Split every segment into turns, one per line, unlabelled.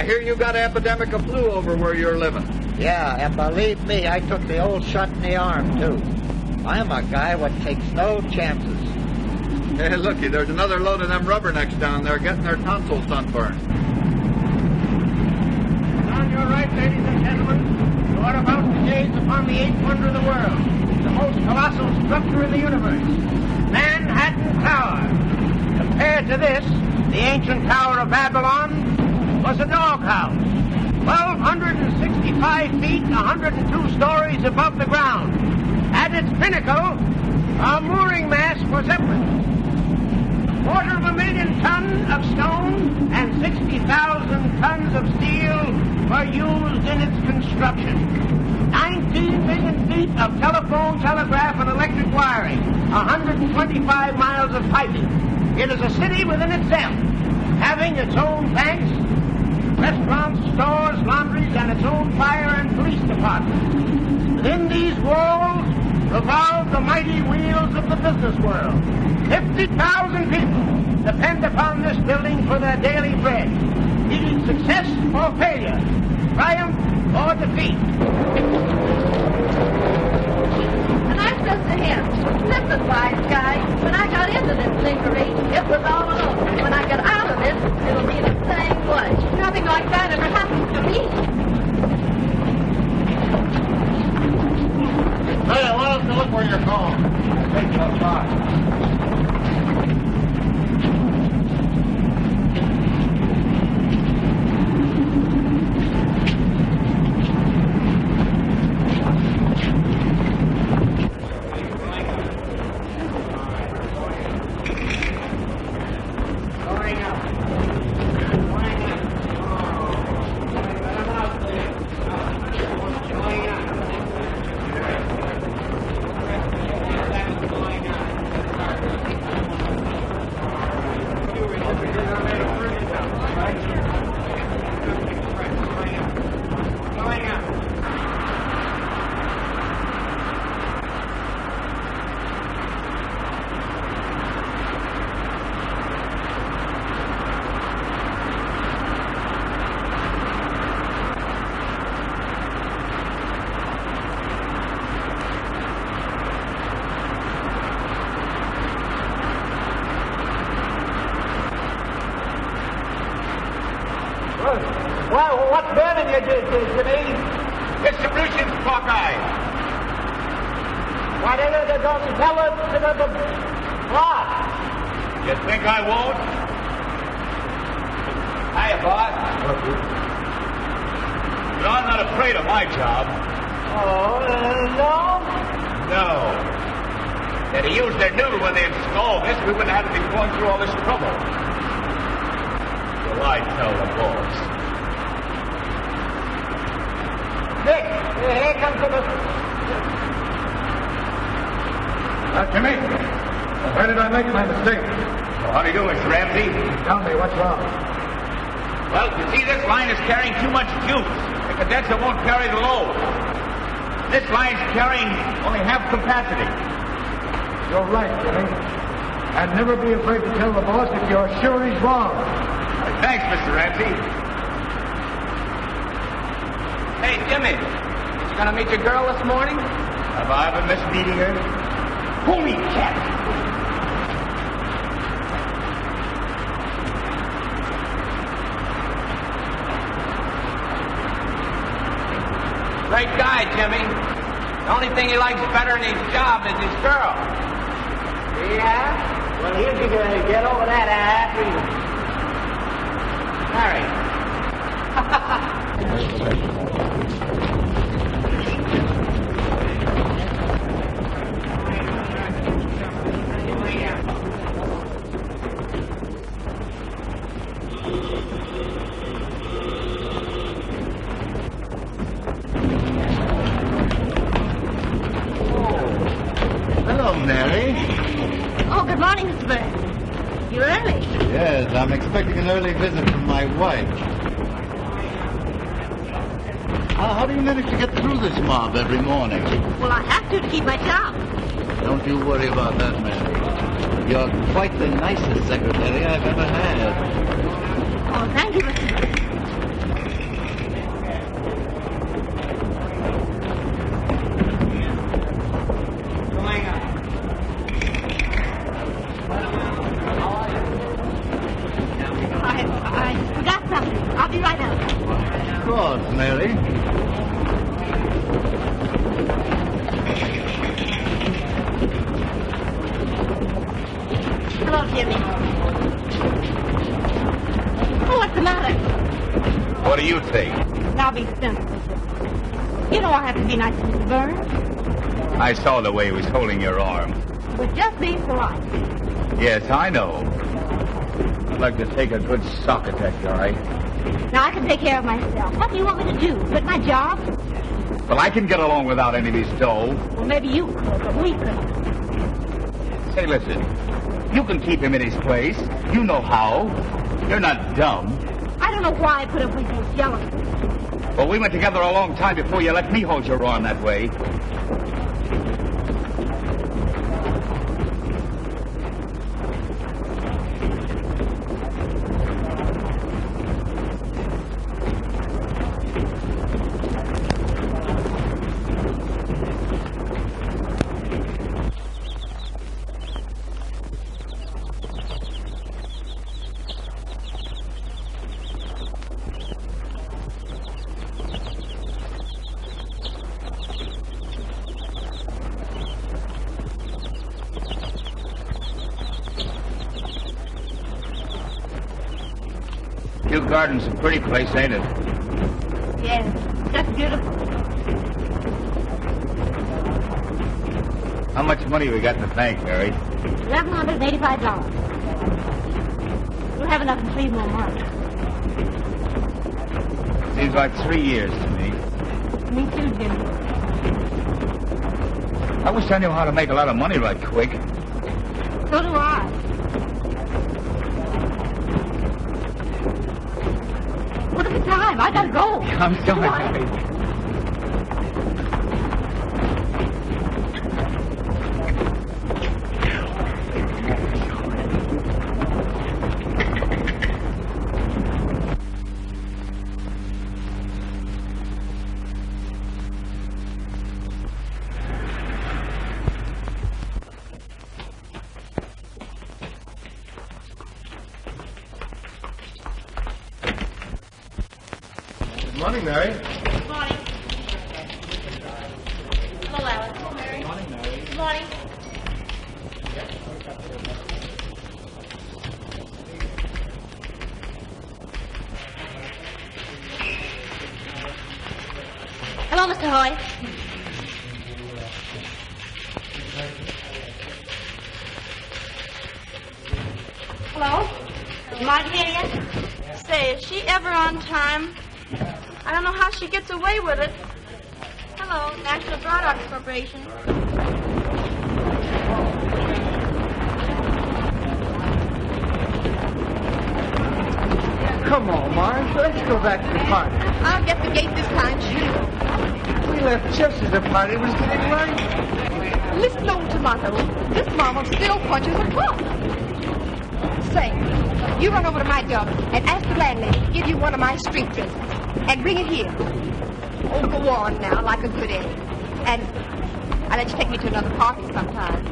I hear you got an epidemic of flu over where you're living.
Yeah, and believe me, I took the old shot in the arm, too. I'm a guy what takes no chances.
Hey, looky, there's another load of them rubbernecks down there getting their tonsils sunburned.
On your right, ladies and gentlemen, you are about to gaze upon the eighth wonder of the world, the most colossal structure in the universe, Manhattan Tower. Compared to this, the ancient Tower of Babylon was a doghouse, 1,265 feet, 102 stories above the ground. At its pinnacle, a mooring mast for zeppelins. 250,000 tons of stone and 60,000 tons of steel were used in its construction. 19 million feet of telephone, telegraph, and electric wiring. 125 miles of piping. It is a city within itself, having its own banks, restaurants, stores, laundries, and its own fire and police department. Within these walls revolve the mighty wheels of the business world. 50,000 people depend upon this building for their daily bread, needing success or failure, triumph or defeat.
And I said to him, listen, wise guy, when I got into this lingerie, it was all alone. When I get out of this, it'll be the same way. Nothing like that ever happened to me.
Hey, why don't you look where you're going? Take your time.
Well, what's burning you, Jimmy?
Distribution's Hawkeye.
Why don't you tell us the boss?
You think I won't? Hiya, boss. You know, I'm not afraid of my job.
Oh, no?
No. If they used their noodle when they installed this, we wouldn't have to be going through all this trouble. Well, I tell the boss.
Dick, here comes the...
Jimmy, where did I make my mistake?
Well, how do you do, Mr. Ramsey?
Tell me, what's wrong?
Well, you see, this line is carrying too much juice. The condenser won't carry the load. This line's carrying only half capacity.
You're right, Jimmy. And never be afraid to tell the boss if you're sure he's wrong.
Thanks, Mr. Ramsey.
Hey, Jimmy, you gonna meet your girl this morning?
Have I ever missed meeting her? Holy cat!
Great guy, Jimmy. The only thing he likes better than his job is his girl.
Yeah? Well, he'll be going to get over that after you. Married.
Hello, Mary.
Oh, good morning, Mr. Burns. You're early.
Yes, I'm expecting an early visit from my wife. How do you manage to get through this mob every morning?
Well, I have to keep my job.
Don't you worry about that, Mary. You're quite the nicest secretary I've ever had.
Oh, thank you, Mr. Burns. I'll be right out.
Of course, Mary.
Hello, Jimmy. Oh, what's the matter?
What do you think?
Now be simple. You know I have to be nice to Mr. Burns.
I saw the way he was holding your arm.
It was just being polite.
Yes, I know. I'd like to take a good sock at that guy.
Now I can take care of myself. What do you want me to do? Quit my job?
Well, I can get along without any of his dough.
Well, maybe you could, but we couldn't.
Say, listen. You can keep him in his place. You know how. You're not dumb.
I don't know why I put up with this jealousy.
Well, we went together a long time before you let me hold your arm that way. Kew Garden's a pretty place, ain't it?
Yes, that's beautiful.
How much money we got in the bank, Mary?
$1,185. We'll have enough to 3 more months.
Seems like 3 years to me.
Me too, Jimmy.
I wish I knew how to make a lot of money right quick.
So do I. What is the time? I gotta go.
I'm sorry, Mary.
Good morning, Mary.
Good morning. Hello, Alice. Good morning, Mary. Good morning. Hello, Mr. Hoy. Hello? Is Martin here yet?
Say, is she ever on time? I don't know how she gets away with it. Hello, National Broadcasting Corporation.
Come on, Marge. Let's go back to the party.
I'll get the gate this time, sure.
We left just as the party was getting right.
Listen, old tomato. This mama still punches a clock. Say, you run over to my job and ask the landlady to give you one of my street dresses. And bring it here. Oh, go on now, like a good egg. And I'll let you take me to another party sometime.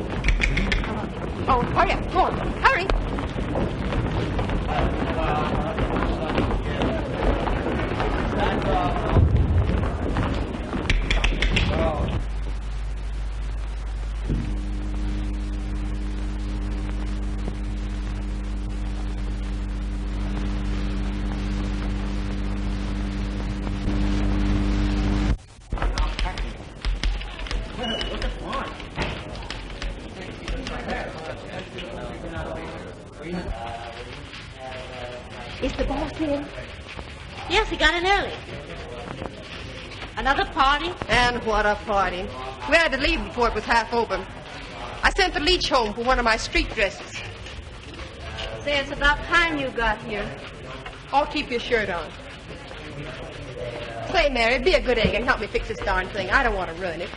Oh, hurry up. Go on. Hurry. Is the boss in?
Yes, he got in early. Another party?
And what a party. We had to leave before it was half open. I sent the leech home for one of my street dresses.
Say, it's about time you got here.
I'll keep your shirt on. Say, Mary, be a good egg and help me fix this darn thing. I don't want to ruin it.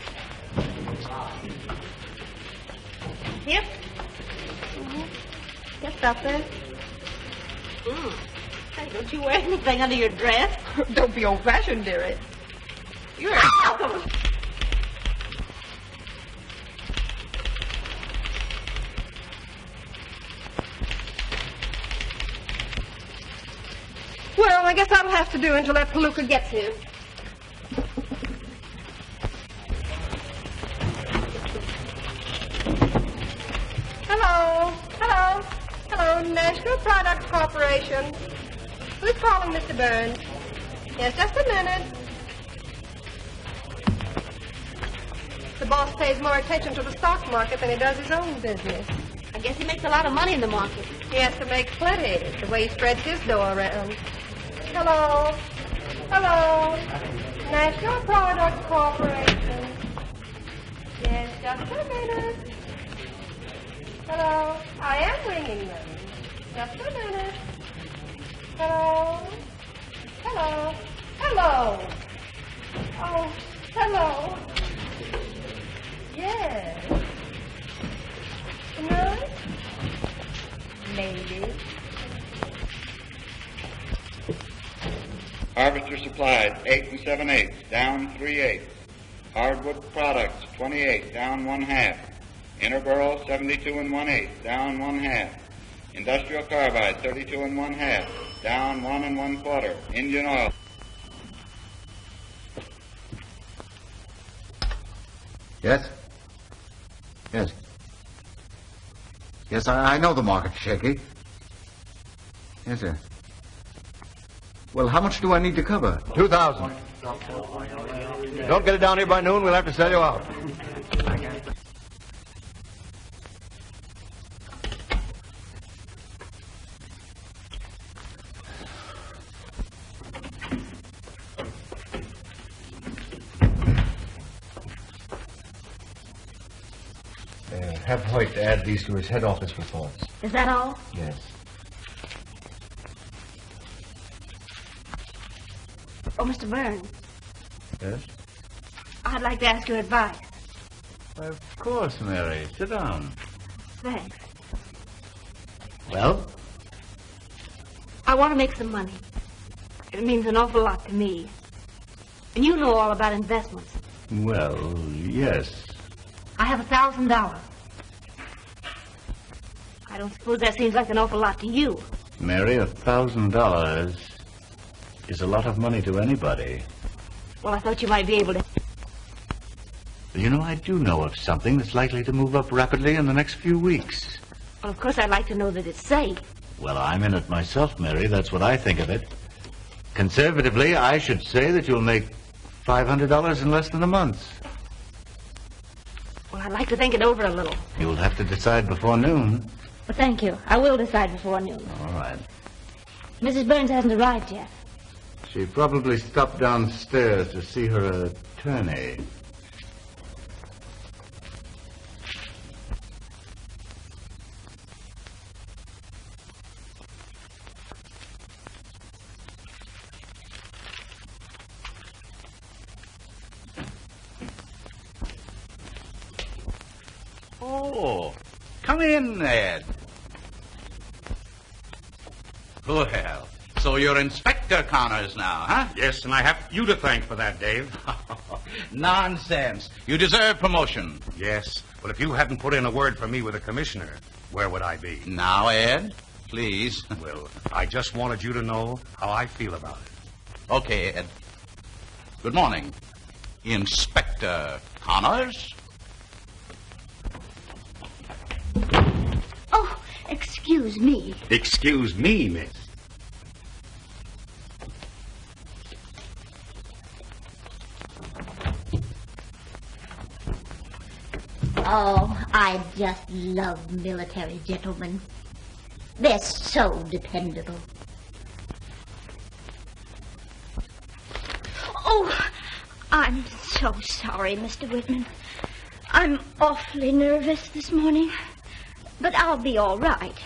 Here?
Just up there.
Hey, don't you wear anything under your dress?
Don't be old-fashioned, dearie.
You're
Well, I guess that'll have to do until that palooka gets here. Hello. Hello. Hello, National Product Corporation. Who's calling, Mr. Burns? Yes, just a minute. The boss pays more attention to the stock market than he does his own business.
I guess he makes a lot of money in the market.
He has to make plenty, the way he spreads his dough around. Hello. Hello. National Product Corporation. Yes, just a minute. Hello. I am ringing them. Just a minute. Hello. Hello. Hello. Oh, hello. Yes. Nurse? Lady?
Harvester Supplies, 8 7/8, down 3/8. Hardwood Products, 28, down 1/2. Interborough, 72 1/8, down 1/2. Industrial Carbide, 32 1/2, down 1 1/4. Indian Oil.
Yes? Yes. Yes, I know the market's shaky. Yes, sir. Well, how much do I need to cover?
2,000. Don't get it down here by noon, we'll have to sell you out. Have Hoyt add these to his head office reports.
Is that all?
Yes.
Oh, Mr. Burns,
Yes?
I'd like to ask your advice.
Of course, Mary. Sit down.
Thanks.
Well?
I want to make some money. It means an awful lot to me. And you know all about investments.
Well, yes.
I have $1,000. I don't suppose that seems like an awful lot to you.
Mary, $1,000 is a lot of money to anybody.
Well, I thought you might be able to.
You know, I do know of something that's likely to move up rapidly in the next few weeks.
Well, of course, I'd like to know that it's safe.
Well, I'm in it myself, Mary. That's what I think of it. Conservatively, I should say that you'll make $500 in less than a month.
Well, I'd like to think it over a little.
You'll have to decide before noon.
Well, thank you. I will decide before noon.
All right.
Mrs. Burns hasn't arrived yet.
She probably stopped downstairs to see her attorney. Oh, come in, Ed. Well, so you're Inspector Connors now, huh?
Yes, and I have you to thank for that, Dave.
Nonsense. You deserve promotion.
Yes, but if you hadn't put in a word for me with the commissioner, where would I be?
Now, Ed, please.
Well, I just wanted you to know how I feel about it.
Okay, Ed. Good morning, Inspector Connors.
Oh, excuse me.
Excuse me, miss.
Oh, I just love military gentlemen. They're so dependable. Oh, I'm so sorry, Mr. Whitman. I'm awfully nervous this morning. But I'll be all right.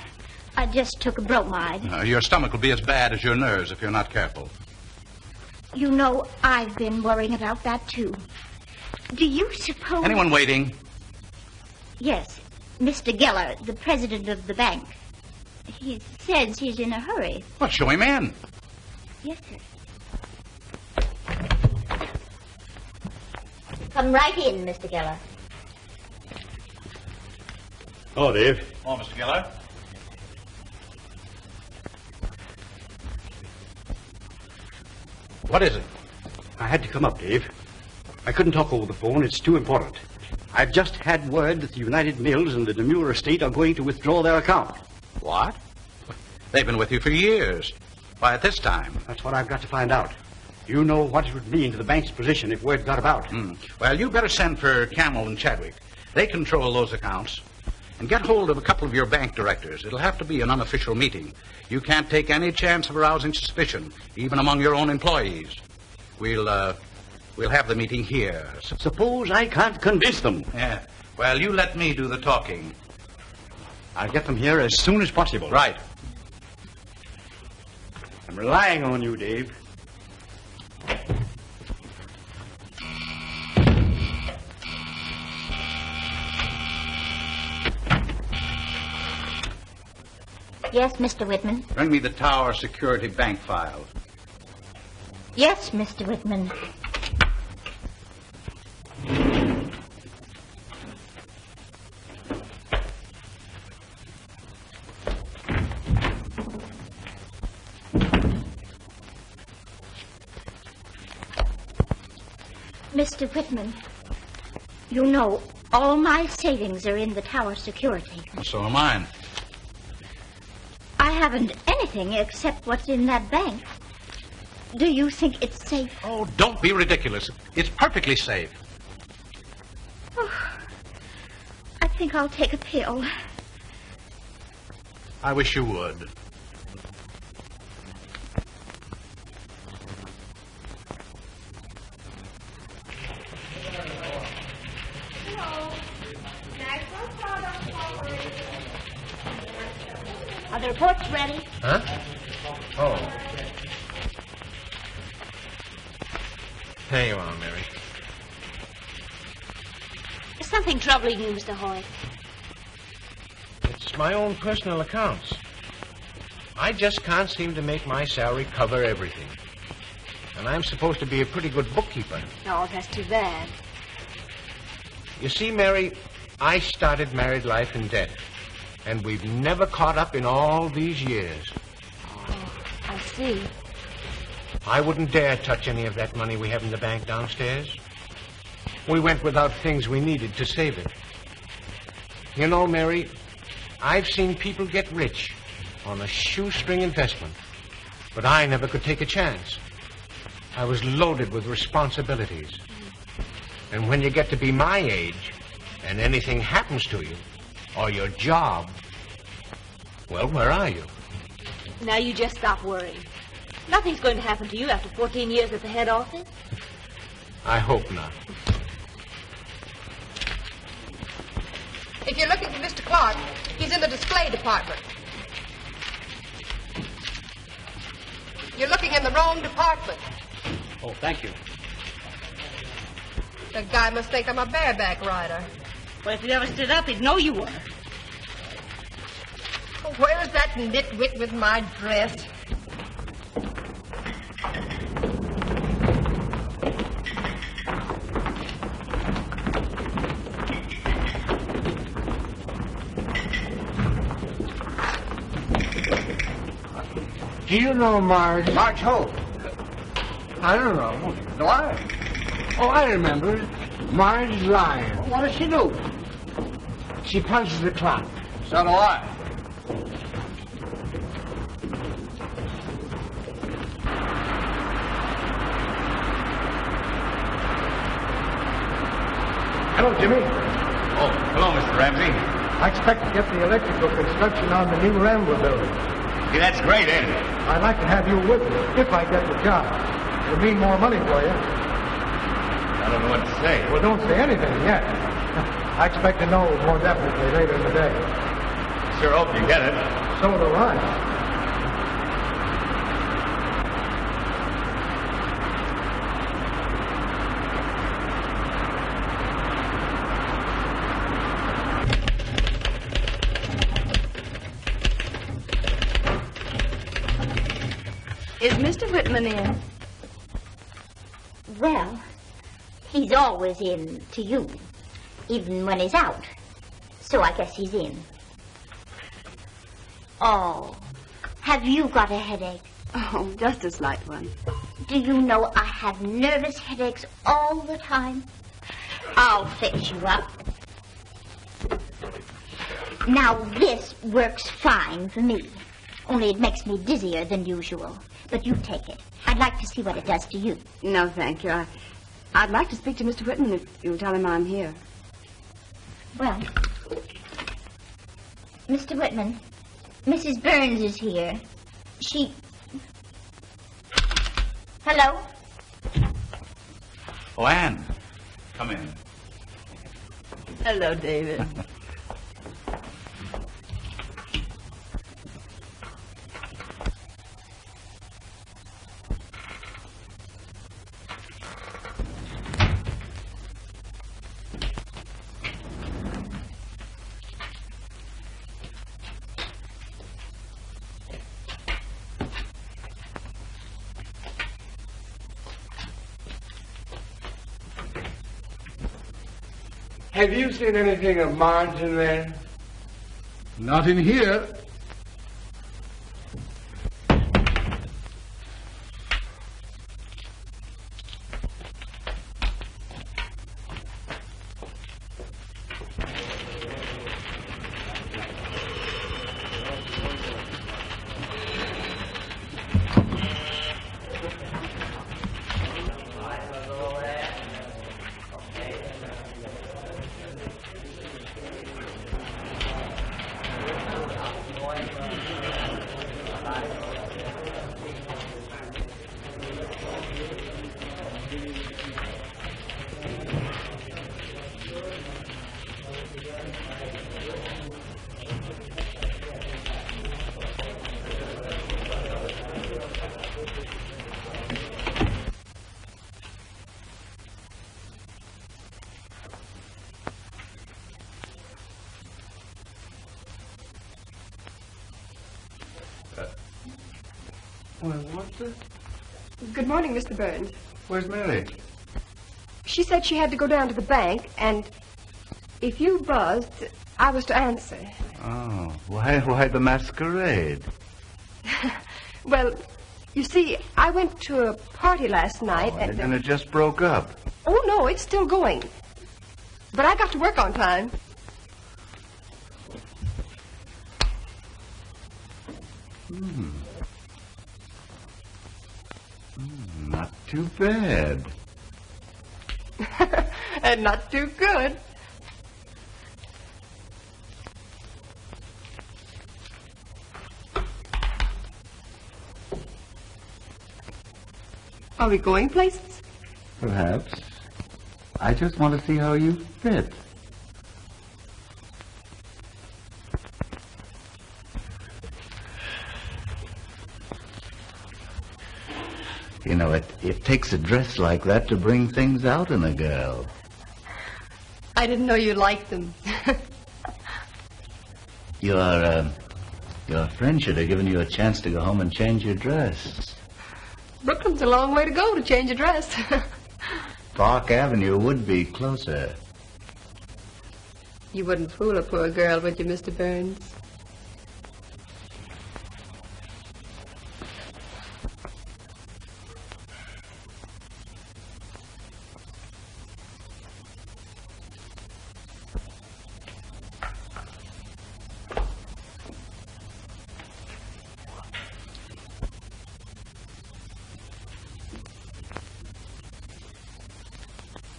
I just took a bromide.
Your stomach will be as bad as your nerves if you're not careful.
You know, I've been worrying about that, too. Do you suppose...
Anyone waiting?
Yes, Mr. Geller, the president of the bank. He says he's in a hurry.
Well, show him in.
Yes, sir. Come right in, Mr. Geller.
Oh, Dave.
Oh, Mr. Geller.
What is it?
I had to come up, Dave. I couldn't talk over the phone. It's too important. I've just had word that the United Mills and the Demure estate are going to withdraw their account.
What? They've been with you for years. Why, at this time?
That's what I've got to find out. You know what it would mean to the bank's position if word got about.
Well, you better send for Camel and Chadwick. They control those accounts. And get hold of a couple of your bank directors. It'll have to be an unofficial meeting. You can't take any chance of arousing suspicion, even among your own employees. We'll have the meeting here.
Suppose I can't convince them.
Yeah. Well, you let me do the talking.
I'll get them here as soon as possible.
Right.
I'm relying on you, Dave.
Yes, Mr. Whitman.
Bring me the Tower Security Bank file.
Yes, Mr. Whitman. Mr. Whitman, you know, all my savings are in the Tower Security.
So are mine.
I haven't anything except what's in that bank. Do you think it's safe?
Oh, don't be ridiculous. It's perfectly safe.
Oh, I think I'll take a pill.
I wish you would.
Are the reports ready?
Huh? Oh. Here you are, Mary.
Is something troubling you, Mr. Hoyt?
It's my own personal accounts. I just can't seem to make my salary cover everything. And I'm supposed to be a pretty good bookkeeper.
Oh, that's too bad.
You see, Mary, I started married life in debt. And we've never caught up in all these years.
Oh, I see.
I wouldn't dare touch any of that money we have in the bank downstairs. We went without things we needed to save it. You know, Mary, I've seen people get rich on a shoestring investment, but I never could take a chance. I was loaded with responsibilities. And when you get to be my age, and anything happens to you, or your job, well, where are you?
Now you just stop worrying. Nothing's going to happen to you after 14 years at the head office.
I hope not.
If you're looking for Mr. Clark, he's in the display department. You're looking in the wrong department.
Oh, thank you.
The guy must think I'm a bareback rider.
Well, if you ever stood up, he'd know you were.
Where's that nitwit with my dress?
Do you know Marge?
Marge Hope.
I don't know. Do I? Oh, I remember. Marge Lyon. What does she do? She punches the clock.
So do I.
Hello, Jimmy.
Oh, hello, Mr. Ramsey.
I expect to get the electrical construction on the new Rambler building.
Gee, that's great, isn't it?
I'd like to have you with me, if I get the job. It'll mean more money for you.
I don't know what to say.
Well, don't say anything yet. I expect to know more definitely later in the day.
Sure hope you get it.
So do I.
Is Mr. Whitman in?
Well, he's always in to you, even when he's out. So I guess he's in. Oh, have you got a headache?
Oh, just a slight one.
Do you know I have nervous headaches all the time? I'll fix you up. Now, this works fine for me. Only it makes me dizzier than usual. But you take it. I'd like to see what it does to you.
No, thank you. I'd like to speak to Mr. Whitman if you'll tell him I'm here.
Well, Mr. Whitman, Mrs. Burns is here. She... Hello?
Oh, Anne, come in.
Hello, David.
Have you seen anything of Marge in there?
Not in here.
Well, what the...
Good morning, Mr. Burns.
Where's Mary?
She said she had to go down to the bank, and if you buzzed, I was to answer.
Oh, why the masquerade?
Well, you see, I went to a party last night,
And it just broke up.
Oh, no, it's still going. But I got to work on time.
Not too bad.
And not too good. Are we going places?
Perhaps. I just want to see how you fit. You know, it takes a dress like that to bring things out in a girl.
I didn't know you liked them.
Your friend should have given you a chance to go home and change your dress.
Brooklyn's a long way to go to change a dress.
Park Avenue would be closer.
You wouldn't fool a poor girl, would you, Mr. Burns?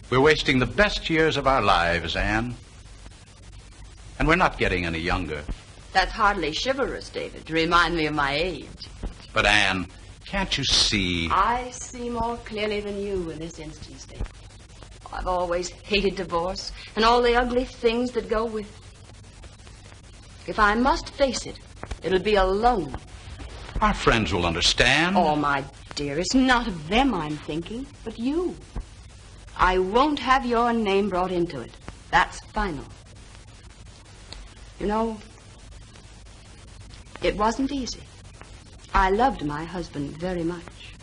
We're wasting the best years of our lives, Anne. And we're not getting any younger.
That's hardly chivalrous, David, to remind me of my age.
But, Anne, can't you see?
I see more clearly than you in this instance, David. I've always hated divorce and all the ugly things that go with it. If I must face it, it'll be alone.
Our friends will understand.
Oh, my dear, it's not of them I'm thinking, but you. I won't have your name brought into it. That's final. You know, it wasn't easy. I loved my husband very much.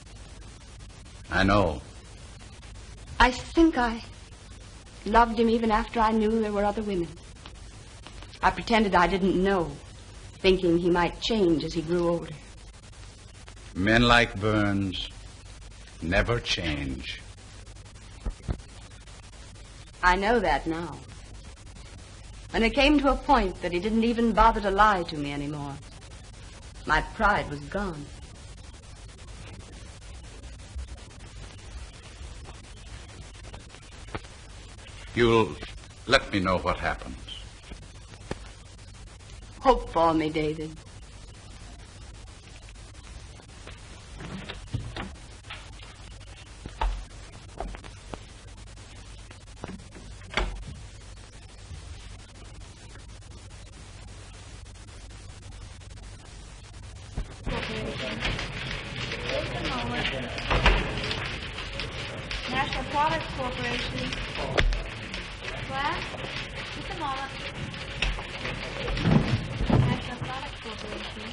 I know.
I think I loved him even after I knew there were other women. I pretended I didn't know, thinking he might change as he grew older.
Men like Burns never change.
I know that now. When it came to a point that he didn't even bother to lie to me anymore, my pride was gone.
You'll let me know what happens.
Hope for me, David.
National Products Corporation. What? Just a moment. National Products Corporation.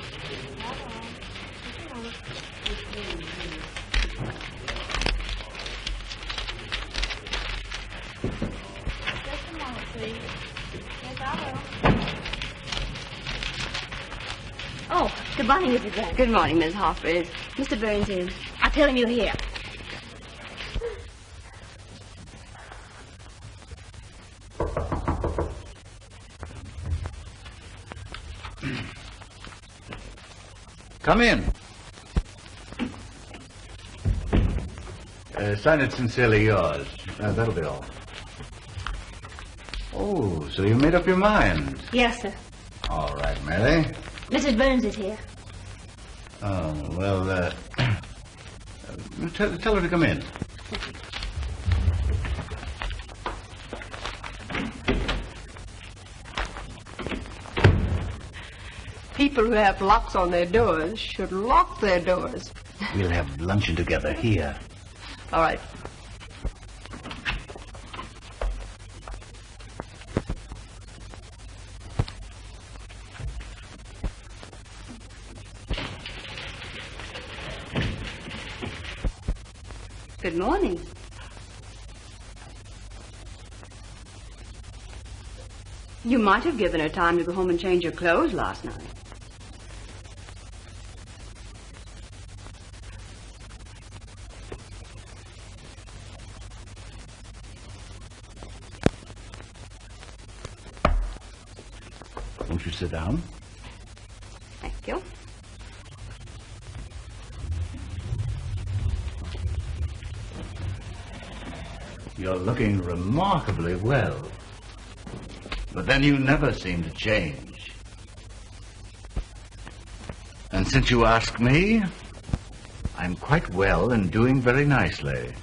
Hold on. Just a moment. Just a moment, please. Yes, I will.
Oh, good morning, Mrs. Burns.
Good morning, Miss Hoffridge. Mr. Burns is.
I'll tell him you're here.
Come in. Sign it sincerely yours. That'll be all. Oh, so you made up your mind.
Yes, sir.
All right, Mary.
Mrs. Burns is here.
Oh, well, tell her to come in.
People who have locks on their doors should lock their doors.
We'll have luncheon together here.
All right.
Good morning. You might have given her time to go home and change her clothes last night.
Won't you sit down?
Thank you.
You're looking remarkably well. But then you never seem to change. And since you ask me, I'm quite well and doing very nicely.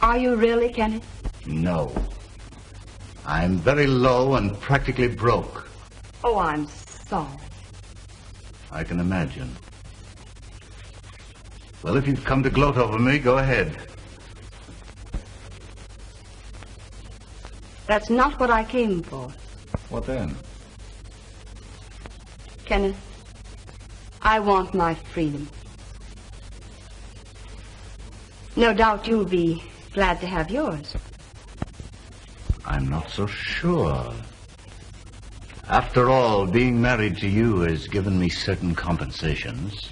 Are you really, Kenneth?
No. I'm very low and practically broke.
Oh, I'm sorry.
I can imagine. Well, if you've come to gloat over me, go ahead.
That's not what I came for.
What then?
Kenneth, I want my freedom. No doubt you'll be glad to have yours.
I'm not so sure. After all, being married to you has given me certain compensations.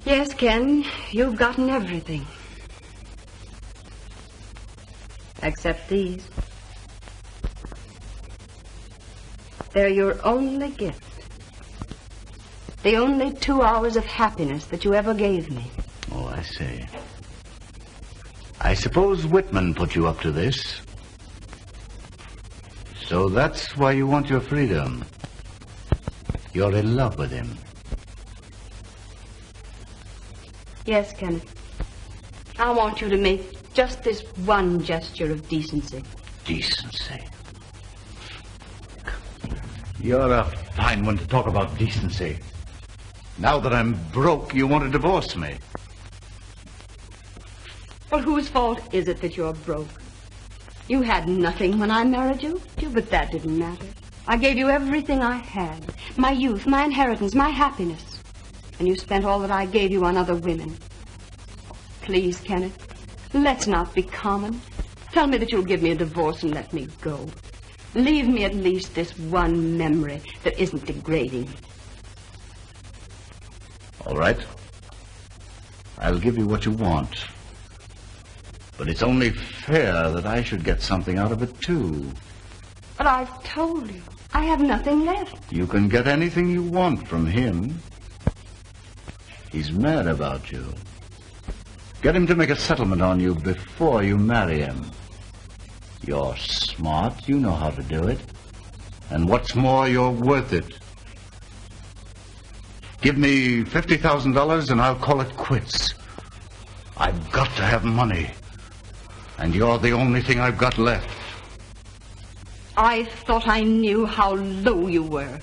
Yes, Ken, you've gotten everything. Except these. They're your only gift. The only 2 hours of happiness that you ever gave me.
Oh, I see. I suppose Whitman put you up to this. So that's why you want your freedom. You're in love with him.
Yes, Kenneth. I want you to make just this one gesture of decency.
Decency? You're a fine one to talk about decency. Now that I'm broke, you want to divorce me.
Well, whose fault is it that you're broke? You had nothing when I married you, but that didn't matter. I gave you everything I had. My youth, my inheritance, my happiness. And you spent all that I gave you on other women. Please, Kenneth, let's not be common. Tell me that you'll give me a divorce and let me go. Leave me at least this one memory that isn't degrading.
All right. I'll give you what you want. But it's only fair that I should get something out of it, too.
But I've told you, I have nothing left.
You can get anything you want from him. He's mad about you. Get him to make a settlement on you before you marry him. You're smart. You know how to do it. And what's more, you're worth it. Give me $50,000 and I'll call it quits. I've got to have money. And you're the only thing I've got left.
I thought I knew how low you were.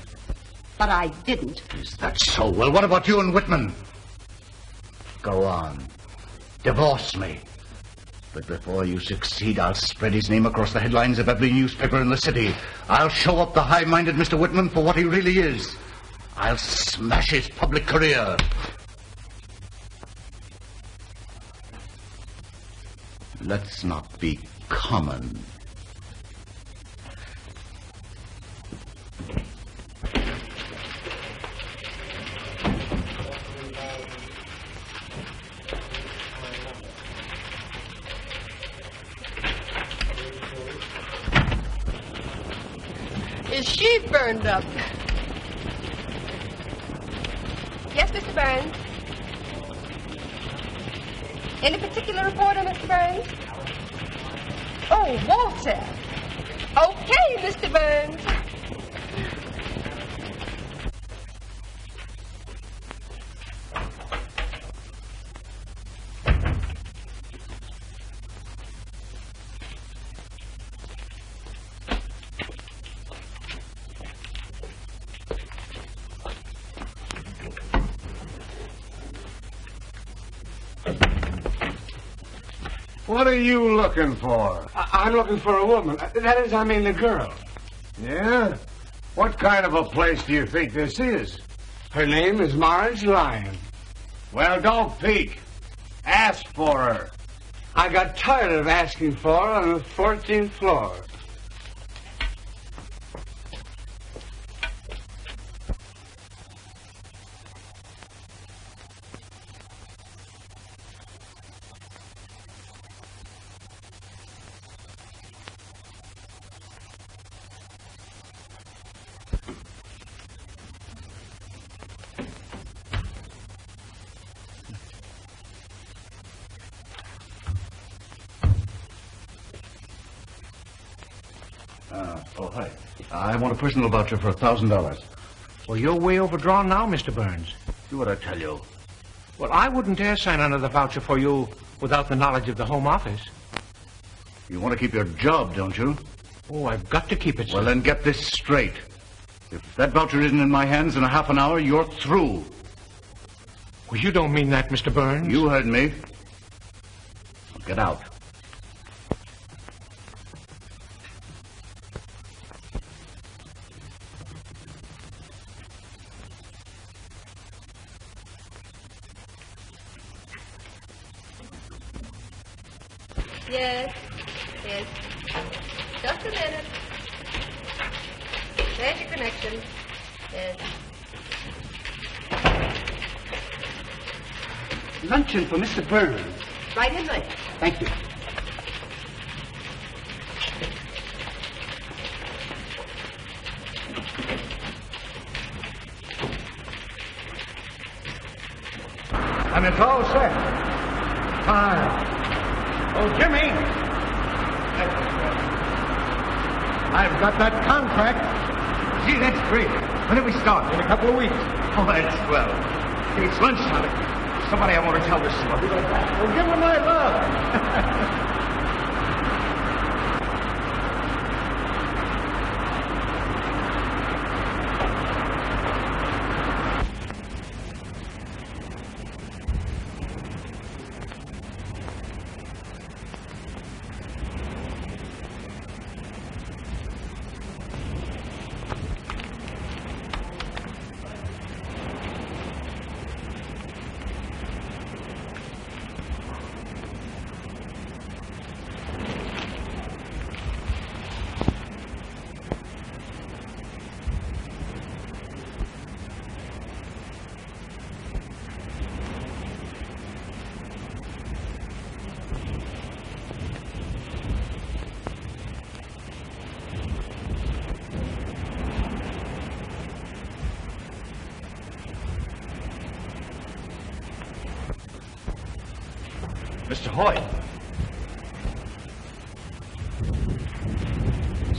But I didn't.
Is that so? Well, what about you and Whitman? Go on. Divorce me. But before you succeed, I'll spread his name across the headlines of every newspaper in the city. I'll show up the high-minded Mr. Whitman for what he really is. I'll smash his public career. Let's not be common.
Is she burned up? Yes, Mr. Burns. Any particular reporter, Mr. Burns? Oh, Walter. Okay, Mr. Burns.
What are you looking for? I'm looking for a woman. That is, I mean a girl. Yeah? What kind of a place do you think this is? Her name is Marge Lyon. Well, don't peek. Ask for her. I got tired of asking for her on the 14th floor.
Hi. I want a personal voucher for $1,000.
Well, you're way overdrawn now, Mr. Burns.
Do what I tell you.
Well, I wouldn't dare sign another voucher for you without the knowledge of the Home Office.
You want to keep your job, don't you?
Oh, I've got to keep it, sir.
Well, then get this straight. If that voucher isn't in my hands in a half an hour, you're through.
Well, you don't mean that, Mr. Burns.
You heard me. Now get out.
Yes. Just a minute. There's your connection. Yes.
Luncheon for Mr. Burns.
Right in there.
Thank you.
And it's all set. Fine. Oh, Jimmy! I've got that contract. Gee, that's great. When do we start? In a couple of weeks. Oh, that's swell. It's lunchtime. Somebody I want to tell this to. I'll be right back. Well, give him my love.
Mr. Hoyt.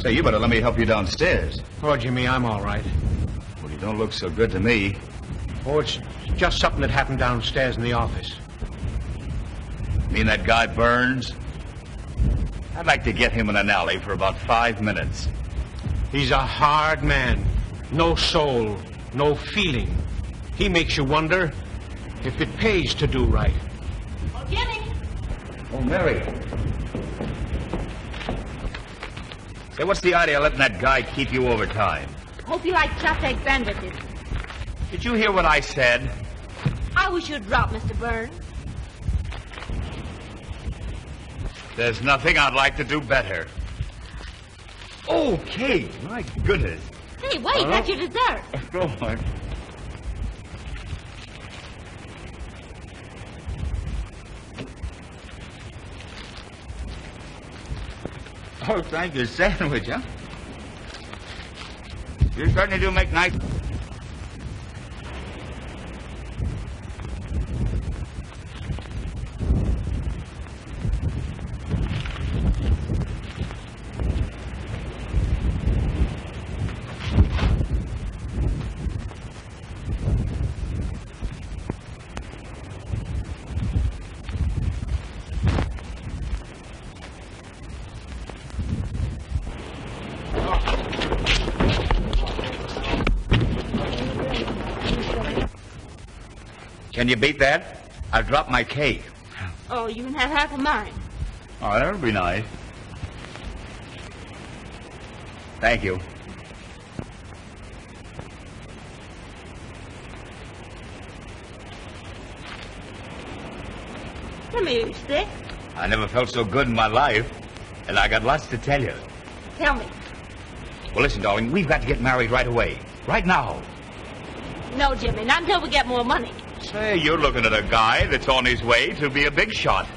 Say, you better let me help you downstairs.
Oh, Jimmy, I'm all right.
Well, you don't look so good to me.
Oh, it's just something that happened downstairs in the office.
Me and that guy Burns? I'd like to get him in an alley for about 5 minutes.
He's a hard man. No soul, no feeling. He makes you wonder if it pays to do right.
Oh, Jimmy!
Oh, Mary. Say, what's the idea of letting that guy keep you overtime?
Hope you like chopped egg sandwiches.
Did you hear what I said?
I wish you'd drop, Mr. Burns.
There's nothing I'd like to do better. Okay, my goodness.
Hey, wait, that's your dessert.
Go on. Oh, thank you. Sandwich, huh? You certainly do make nice... Can you beat that? I've dropped my cake.
Oh, you can have half of mine.
Oh, that would be nice. Thank you.
Come here, you stick.
I never felt so good in my life, and I got lots to tell you.
Tell me.
Well, listen, darling, we've got to get married right away. Right now.
No, Jimmy, not until we get more money.
Say, you're looking at a guy that's on his way to be a big shot.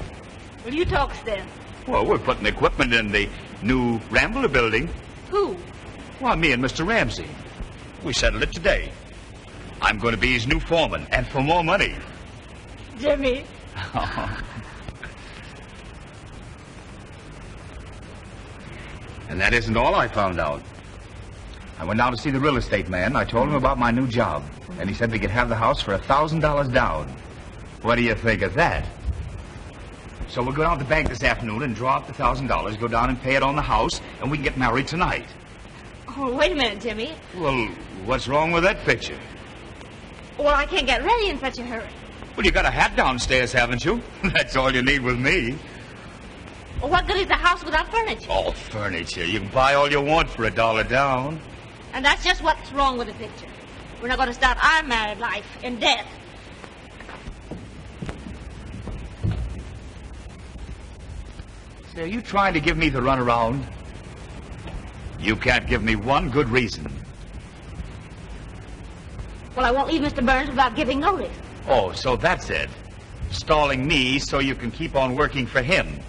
Will you talk, Stan?
Well, we're putting equipment in the new Rambler building.
Who?
Well, me and Mr. Ramsey. We settled it today. I'm going to be his new foreman, and for more money.
Jimmy.
And that isn't all I found out. I went down to see the real estate man. I told him about my new job. And he said we could have the house for $1,000 down. What do you think of that? So we'll go down to the bank this afternoon and draw up the $1,000, go down and pay it on the house, and we can get married tonight.
Oh, wait a minute, Jimmy.
Well, what's wrong with that picture?
Well, I can't get ready in such a hurry.
Well, you got a hat downstairs, haven't you? That's all you need with me.
Well, what good is a house without furniture?
Oh, furniture. You can buy all you want for $1 down.
And that's just what's wrong with the picture. We're not going to start our married life in debt.
Say, are you trying to give me the runaround? You can't give me one good reason.
Well, I won't leave Mr. Burns without giving notice.
Oh, so that's it. Stalling me so you can keep on working for him.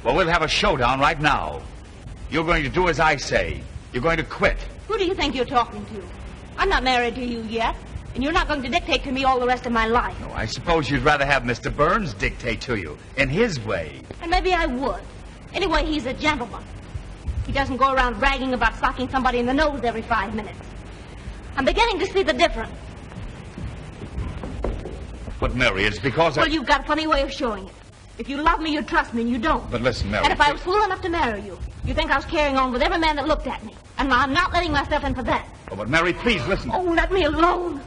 Well, we'll have a showdown right now. You're going to do as I say. You're going to quit.
Who do you think you're talking to? I'm not married to you yet, and you're not going to dictate to me all the rest of my life.
No, I suppose you'd rather have Mr. Burns dictate to you, in his way.
And maybe I would. Anyway, he's a gentleman. He doesn't go around bragging about socking somebody in the nose every 5 minutes. I'm beginning to see the difference.
But, Mary, it's because
Well, you've got a funny way of showing it. If you love me, you'd trust me, and you don't.
But listen, Mary...
And if I was fool enough to marry you, you think I was carrying on with every man that looked at me. And I'm not letting myself in for that.
Oh, but, Mary, please, listen.
Oh, let me alone.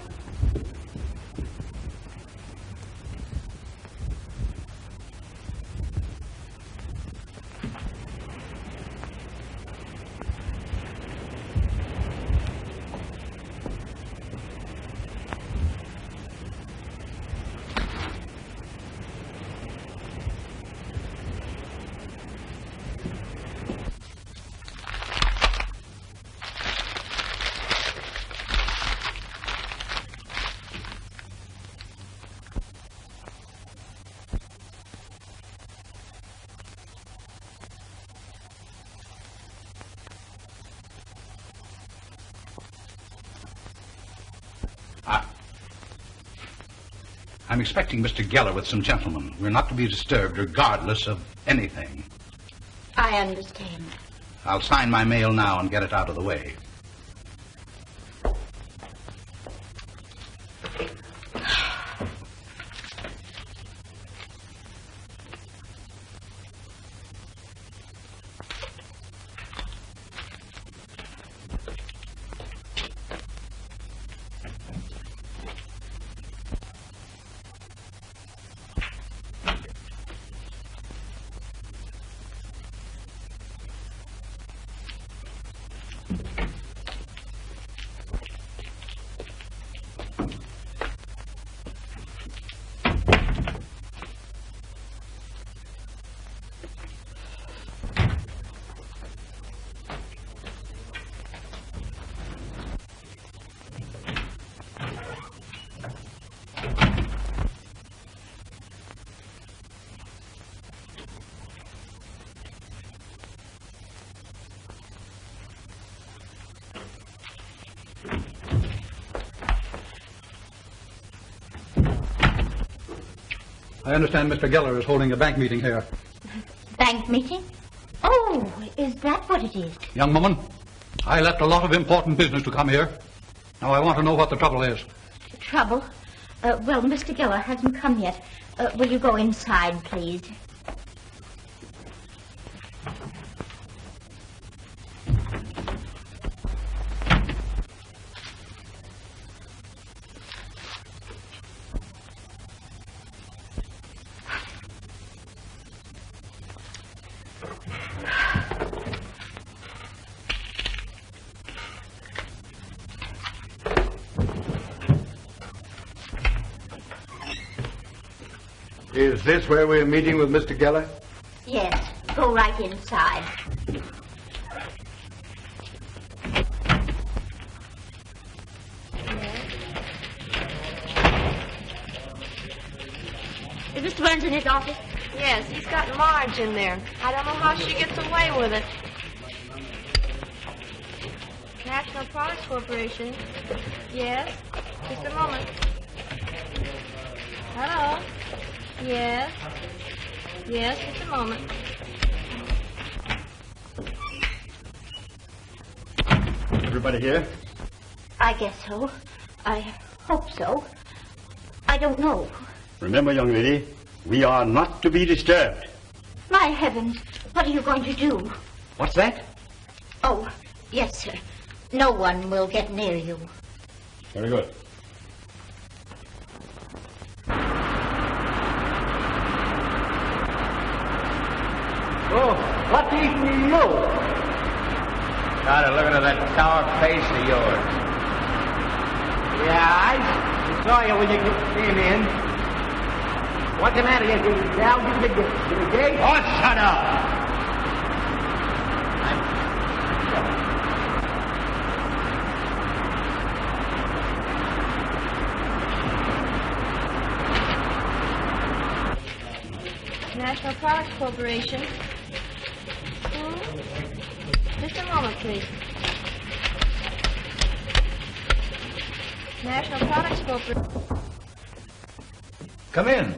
I'm expecting Mr. Geller with some gentlemen. We're not to be disturbed regardless of anything.
I understand.
I'll sign my mail now and get it out of the way.
I understand Mr. Geller is holding a bank meeting here.
Bank meeting? Oh, is that what it is?
Young woman, I left a lot of important business to come here. Now I want to know what the trouble is.
Trouble? Well, Mr. Geller hasn't come yet. Will you go inside, please?
Is this where we're meeting with Mr. Geller?
Yes, go right inside. Is Mr. Burns in his office?
Yes, he's got Marge in there. I don't know how she gets away with it. National Products Corporation. Yes. Just a moment. Hello. Yes. Yes, just a moment.
Everybody here?
I guess so. I hope so. I don't know.
Remember, young lady, we are not to be disturbed.
My heavens, what are you going to do?
What's that?
Oh, yes, sir. No one will get near you.
Very good.
Oh, what's eating you?
Started looking at that sour face of yours.
Yeah, I saw you when you came in. What's the matter? You down to the gate?
Oh, shut up!
National Products Corporation. Just a moment, please. National Products Corporation.
Come in.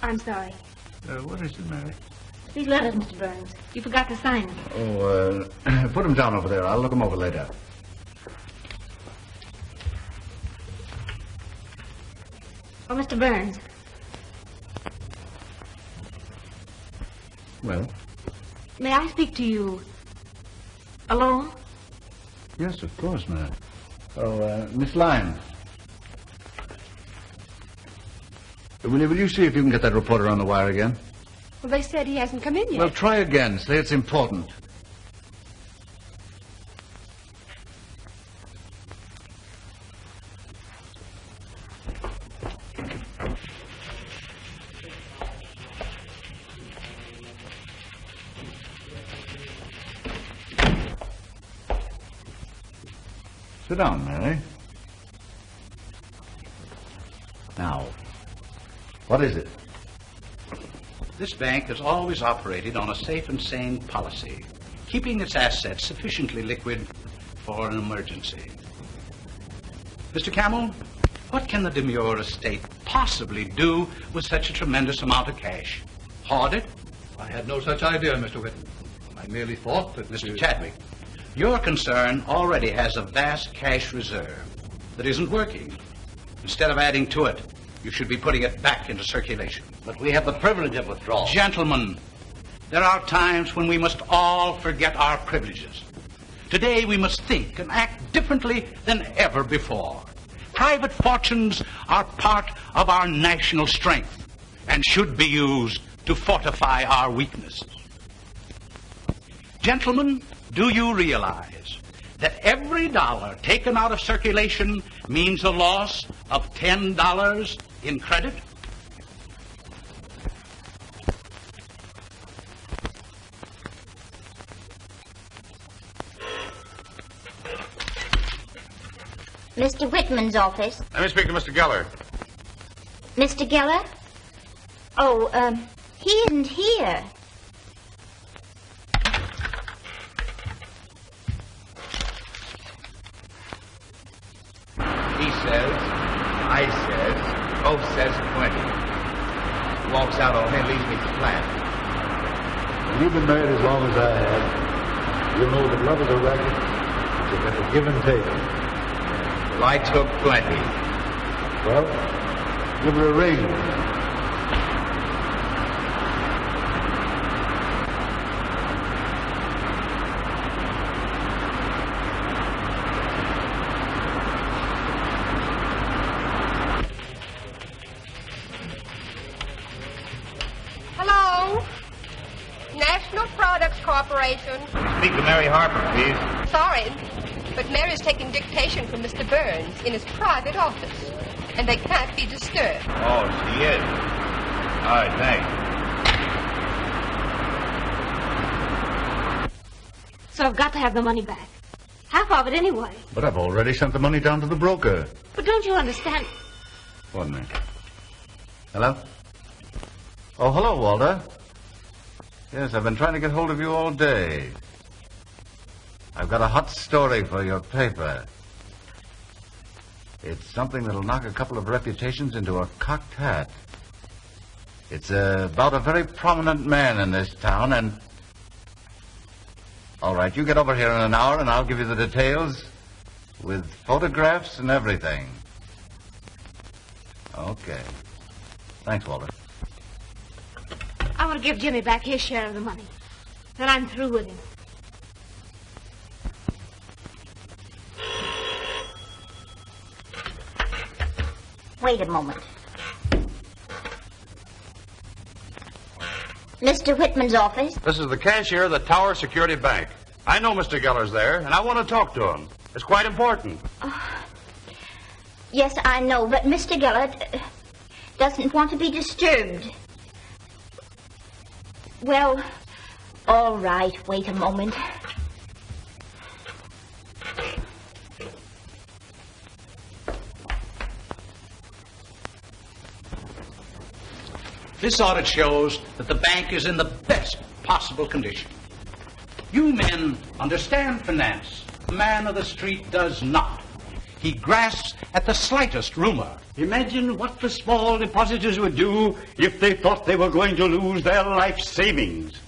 I'm sorry.
What is it, Mary?
These letters, Mr. Burns. You forgot to sign them.
Oh, put them down over there. I'll look them over later.
Oh, Mr. Burns.
Well?
May I speak to you alone?
Yes, of course, Mary. Oh, Miss Lyons. Will you see if you can get that reporter on the wire again?
Well, they said he hasn't come in yet.
Well, try again. Say it's important. Sit down, Mary. Now, what is it?
This bank has always operated on a safe and sane policy. keeping its assets sufficiently liquid for an emergency. Mr. Camel, what can the demure estate possibly do with such a tremendous amount of cash? Hoard it?
I had no such idea, Mr. Whitman. I merely thought that
Mr. Chadwick, your concern already has a vast cash reserve that isn't working. Instead of adding to it, you should be putting it back into circulation.
But we have the privilege of withdrawal.
Gentlemen, there are times when we must all forget our privileges. Today we must think and act differently than ever before. Private fortunes are part of our national strength and should be used to fortify our weaknesses. Gentlemen, do you realize that every dollar taken out of circulation means a loss of $10 in credit?
Mr. Whitman's office.
Let me speak to Mr. Geller.
Mr. Geller? Oh, he isn't here.
He says, I says, both says plenty. Walks out on me and leaves me flat.
When you've been married as long as I have, you'll know that love is a racket. It's a give and take.
Well, I took plenty.
Well, give her a ring.
Hello? National Products Corporation.
Speak to Mary Harper, please.
Sorry, but Mary's taking dictation from Mr. Burns in his private office, and they can't be disturbed.
Oh, she is. All right, thanks.
So I've got to have the money back. Half of it anyway.
But I've already sent the money down to the broker.
But don't you understand?
One minute. Hello? Oh, hello, Walter. Yes, I've been trying to get hold of you all day. I've got a hot story for your paper. It's something that'll knock a couple of reputations into a cocked hat. It's about a very prominent man in this town, and... All right, you get over here in an hour, and I'll give you the details with photographs and everything. Okay. Thanks, Walter.
I want to give Jimmy back his share of the money. Then I'm through with him.
Wait a moment. Mr. Whitman's office?
This is the cashier of the Tower Security Bank. I know Mr. Geller's there, and I want to talk to him. It's quite important.
Yes, I know, but Mr. Geller doesn't want to be disturbed. Well, all right, wait a moment.
This audit shows that the bank is in the best possible condition. You men understand finance. The man of the street does not. He grasps at the slightest rumor.
Imagine what the small depositors would do if they thought they were going to lose their life savings.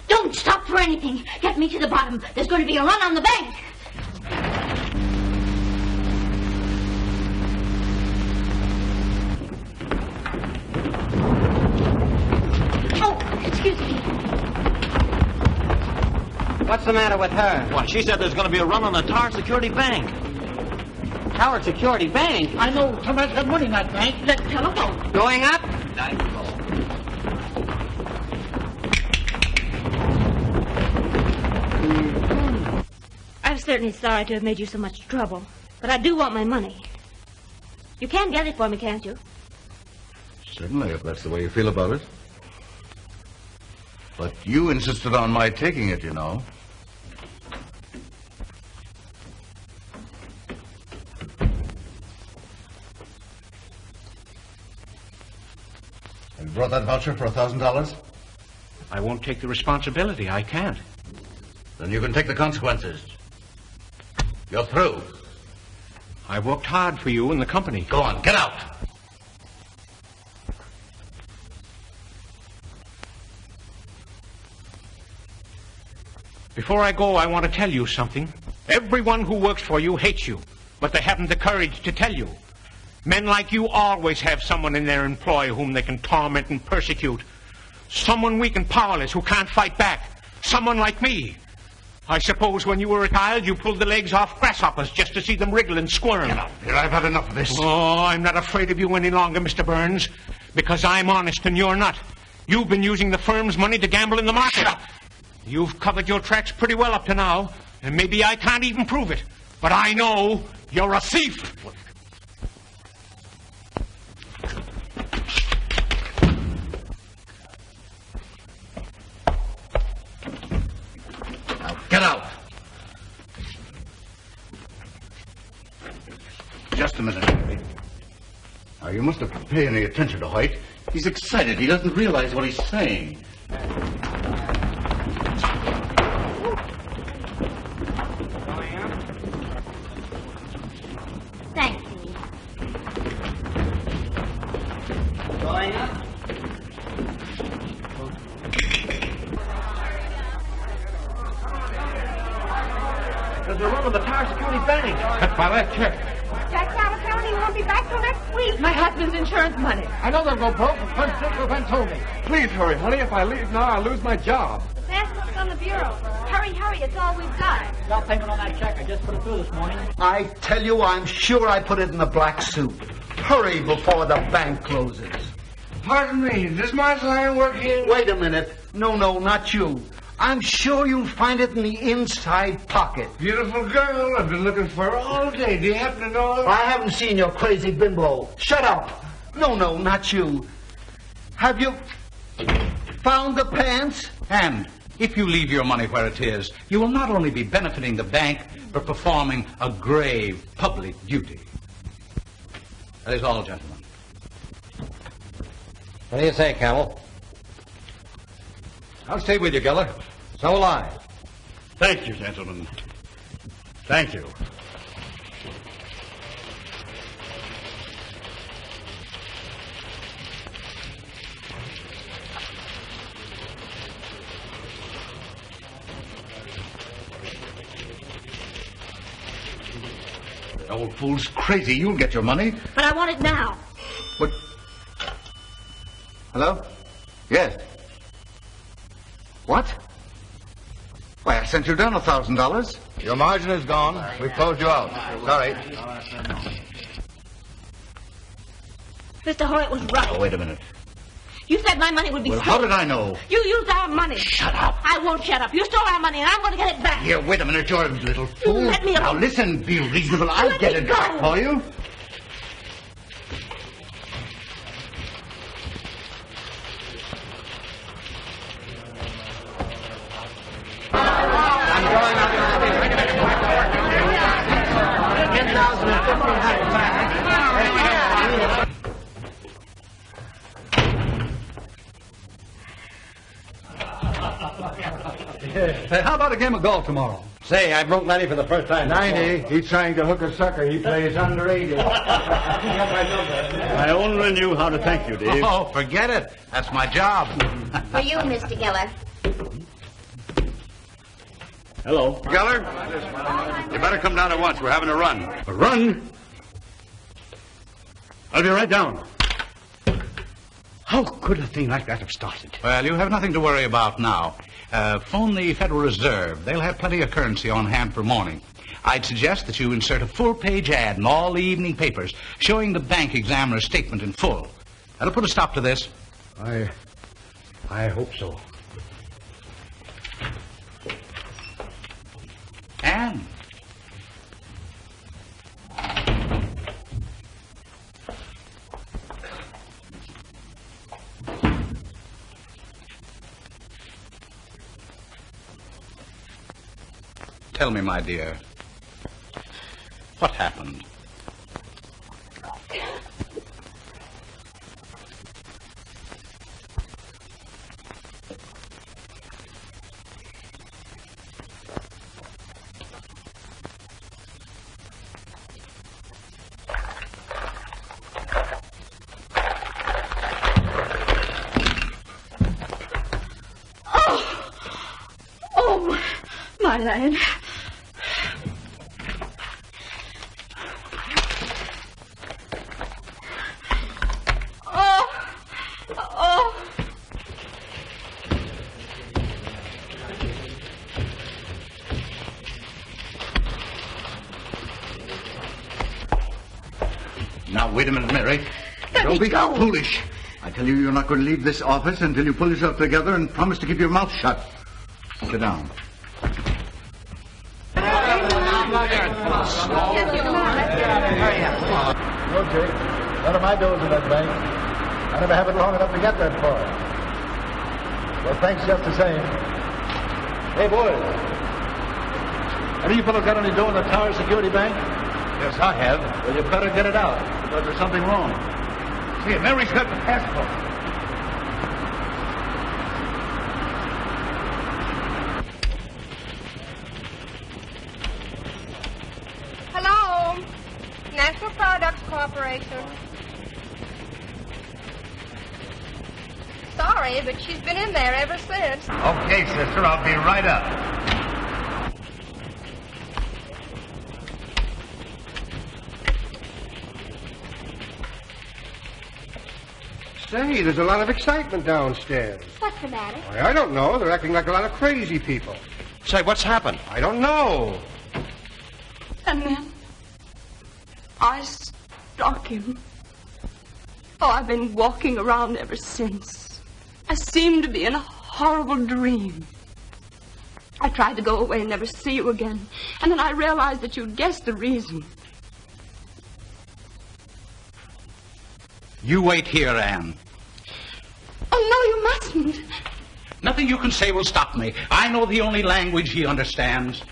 Don't stop for anything. Get me to the bottom. There's going to be a run on the bank. Oh, excuse me.
What's the matter with her?
Well, she said there's going to be a run on the Tower Security Bank.
Tower Security Bank?
I know somebody's got money in that bank.
Let's telephone.
Going up?
I've certainly sorry to have made you so much trouble, but I do want my money. You can get it for me, can't you?
Certainly, if that's the way you feel about it. But you insisted on my taking it, you know. Have you brought that voucher for $1,000?
I won't take the responsibility. I can't.
Then you can take the consequences. You're through.
I worked hard for you and the company.
Go on, get out.
Before I go, I want to tell you something. Everyone who works for you hates you, but they haven't the courage to tell you. Men like you always have someone in their employ whom they can torment and persecute. Someone weak and powerless who can't fight back. Someone like me. I suppose when you were a child, you pulled the legs off grasshoppers just to see them wriggle and squirm.
Get out here. I've had enough of this.
Oh, I'm not afraid of you any longer, Mr. Burns, because I'm honest and you're not. You've been using the firm's money to gamble in the market.
Shut up.
You've covered your tracks pretty well up to now, and maybe I can't even prove it. But I know you're a thief.
Now, get out. Just a minute, Henry. Now, you must have paid any attention to Hoyt. He's excited. He doesn't realize what he's saying.
Thank you.
Going up.
There's a run on the Tower Security Bank.
Cut by that check.
Jack's out of town. He won't be back till next week.
My husband's insurance money.
I know they'll go broke. But Ben told me. Please hurry, honey. If I leave now, I'll lose my job.
The passbook's on the bureau. Hurry, hurry. It's all we've got.
Got payment on that check. I just put it through this morning.
I tell you, I'm sure I put it in the black soup. Hurry before the bank closes.
Pardon me. Does Martha Iron work here?
Wait a minute. No, not you. I'm sure you'll find it in the inside pocket.
Beautiful girl. I've been looking for her all day. Do you happen to know her?
I haven't seen your crazy bimbo. Shut up. No, not you. Have you found the pants?
And if you leave your money where it is, you will not only be benefiting the bank, but performing a grave public duty. That is all, gentlemen.
What do you say, Camel? I'll stay with you, Geller. So will I.
Thank you, gentlemen. Thank you. The old fool's crazy. You'll get your money.
But I want it now.
What? Hello? Yes. What? Why, I sent you down $1,000.
Your margin is gone. We've closed you out. Sorry.
Mr. Hoyt was right.
Oh, wait a minute.
You said my money would be
Well,
stolen.
how did I know?
You used our money.
Shut up.
I won't shut up. You stole our money, and I'm going to get it back.
Here, wait a minute, you're a little fool.
Let me alone.
Now, listen, be reasonable. I'll
Let
get
me
it
go.
back for you.
Hey, how about a game of golf tomorrow?
Say, I broke 90 for the first time.
90. He's trying to hook a sucker. He plays under 80.
I only knew how to thank you, Dave.
Oh, forget it. That's my job.
For you, Mr. Geller.
Hello.
Geller, you better come down at once. We're having a run.
A run? I'll be right down. How could a thing like that have started?
Well, you have nothing to worry about now. Phone the Federal Reserve. They'll have plenty of currency on hand for morning. I'd suggest that you insert a full-page ad in all the evening papers showing the bank examiner's statement in full. That'll put a stop to this.
I hope so.
And tell me, my dear, what happened?
My lad. Oh.
Now, wait a minute, Mary. Don't be foolish. I tell you, you're not going to leave this office until you pull yourself together and promise to keep your mouth shut. Sit down.
Okay. None of my doors in that bank. I never have it long enough to get that far. Well, thanks just the same. Hey, boys. Have you fellows got any dough in the Tower Security Bank?
Yes, I have.
Well, you better get it out, because there's something wrong.
See, Mary's got the passport.
Hello. National Products Corporation. Sorry, but she's been in there ever since.
Okay, sister, I'll be right up.
Say, there's a lot of excitement downstairs.
What's the matter?
I don't know. They're acting like a lot of crazy people.
Say, what's happened?
I don't know.
And then I struck him. Oh, I've been walking around ever since. I seemed to be in a horrible dream. I tried to go away and never see you again. And then I realized that you'd guessed the reason.
You wait here, Anne.
Oh, no, you mustn't.
Nothing you can say will stop me. I know the only language he understands.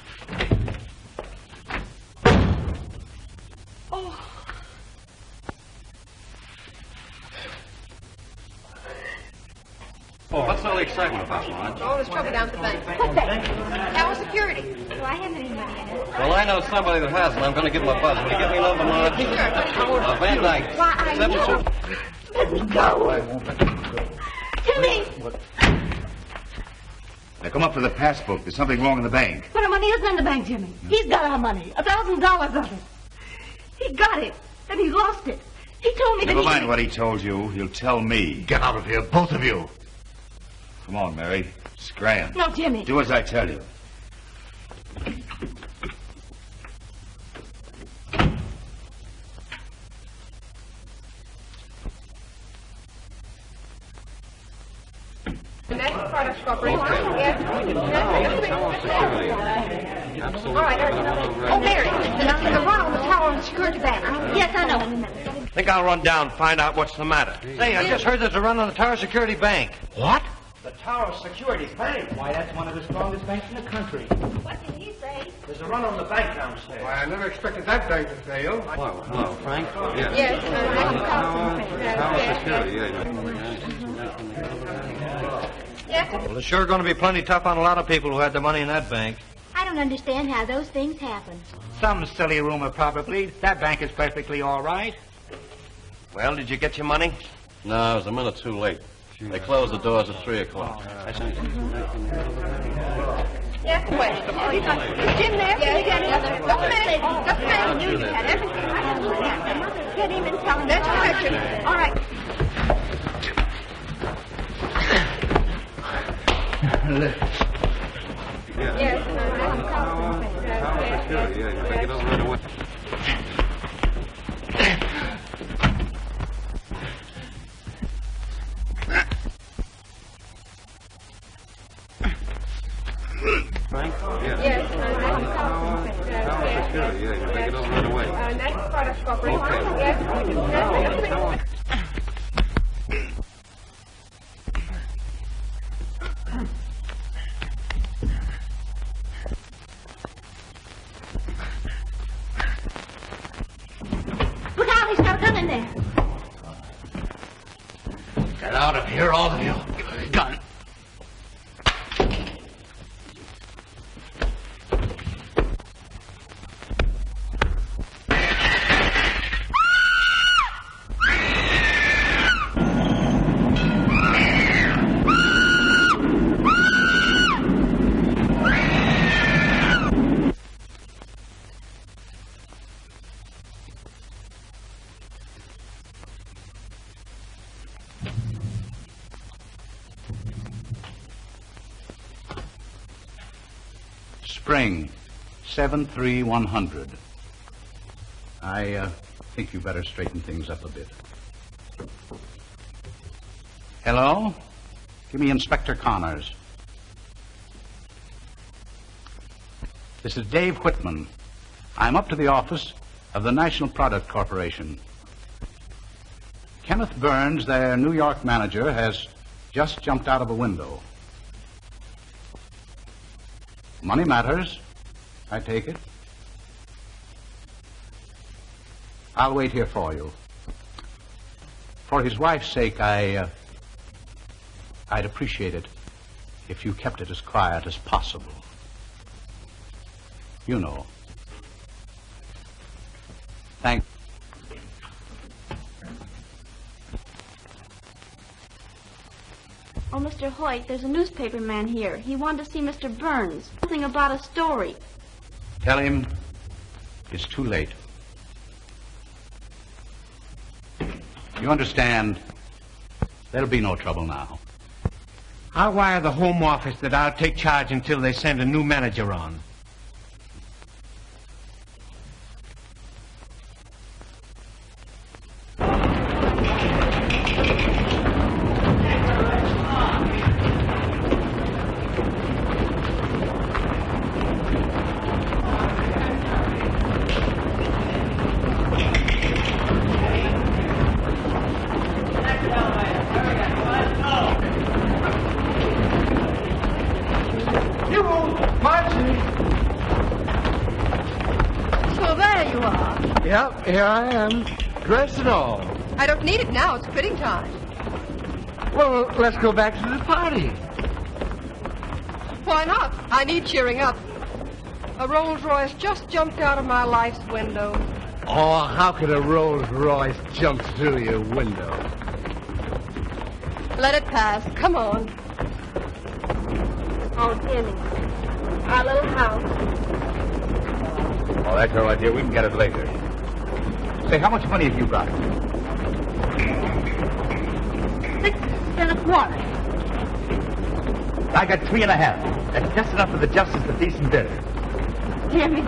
Oh, what's all the excitement about, Lawrence?
All this trouble down at the bank. What's that? Tower Security.
Do I have any money in it?
Well, I know somebody that has, and I'm going to give him a buzz. Will you give me a number, Lawrence?
Sure.
Van Dyke.
Why, I
72.
Let me go. Timmy!
Now come up for the passbook. There's something wrong in the bank.
But our money isn't in the bank, Jimmy. He's got our money. $1,000 of it. He got it. Then he lost it. He told me
Never
that
mind what he told you. He'll tell me.
Get out of here, both of you.
Come on, Mary. Scram.
No, Jimmy.
Do as I tell you.
National Products Corporation. All right. Oh, Mary, the run on the Tower Security Bank.
Yes, I know.
I think I'll run down and find out what's the matter.
Say, I just heard there's a run on the Tower Security Bank.
What?
The Tower Security Bank? Why, that's one of the strongest banks in the country.
What did he say?
There's a run on the bank downstairs. Why, I never expected that bank to fail.
Hello, Frank?
Yes.
Tower Security,
Well, it's sure going to be plenty tough on a lot of people who had their money in that bank.
I don't understand how those things happen.
Some silly rumor, probably. That bank is perfectly all right.
Well, did you get your money?
No, it was a minute too late. They closed the doors at 3 o'clock.
Yes, wait. Is Jim there? Can you get him? Just a minute. Just a minute. I knew you had everything. I knew that. Get him and tell him. That's correction. All right. Yes.
Tower Security, you better get over right away. Frank?
Yes.
Tower Security, you better get over right away.
National Products Corporation. Yes.
in there.
Get out of here, all of you. Give me a gun. Spring, 73100. I think you better straighten things up a bit. Hello? Give me Inspector Connors. This is Dave Whitman. I'm up to the office of the National Product Corporation. Kenneth Burns, their New York manager, has just jumped out of a window. Money matters, I take it. I'll wait here for you. For his wife's sake, I'd appreciate it if you kept it as quiet as possible. You know. Thank.
Oh, Mr. Hoyt, there's a newspaper man here. He wanted to see Mr. Burns. Something about a story.
Tell him it's too late. You understand? There'll be no trouble now.
I'll wire the Home Office that I'll take charge until they send a new manager on.
Yep, here I am, dressed and all.
I don't need it now. It's quitting time.
Well, let's go back to the party.
Why not? I need cheering up. A Rolls Royce just jumped out of my life's window.
Oh, how could a Rolls Royce jump through your window?
Let it pass. Come on.
Oh, Jimmy. Our little house.
Oh, that's all right, dear. We can get it later. Say, how much money have you got?
6 1/4.
I got 3 1/2. That's just enough for the justice of decent dinner.
Jimmy.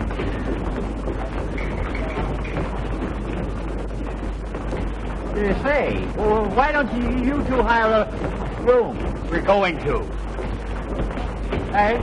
Say, well, why don't you two hire a room? We're going to. Hey?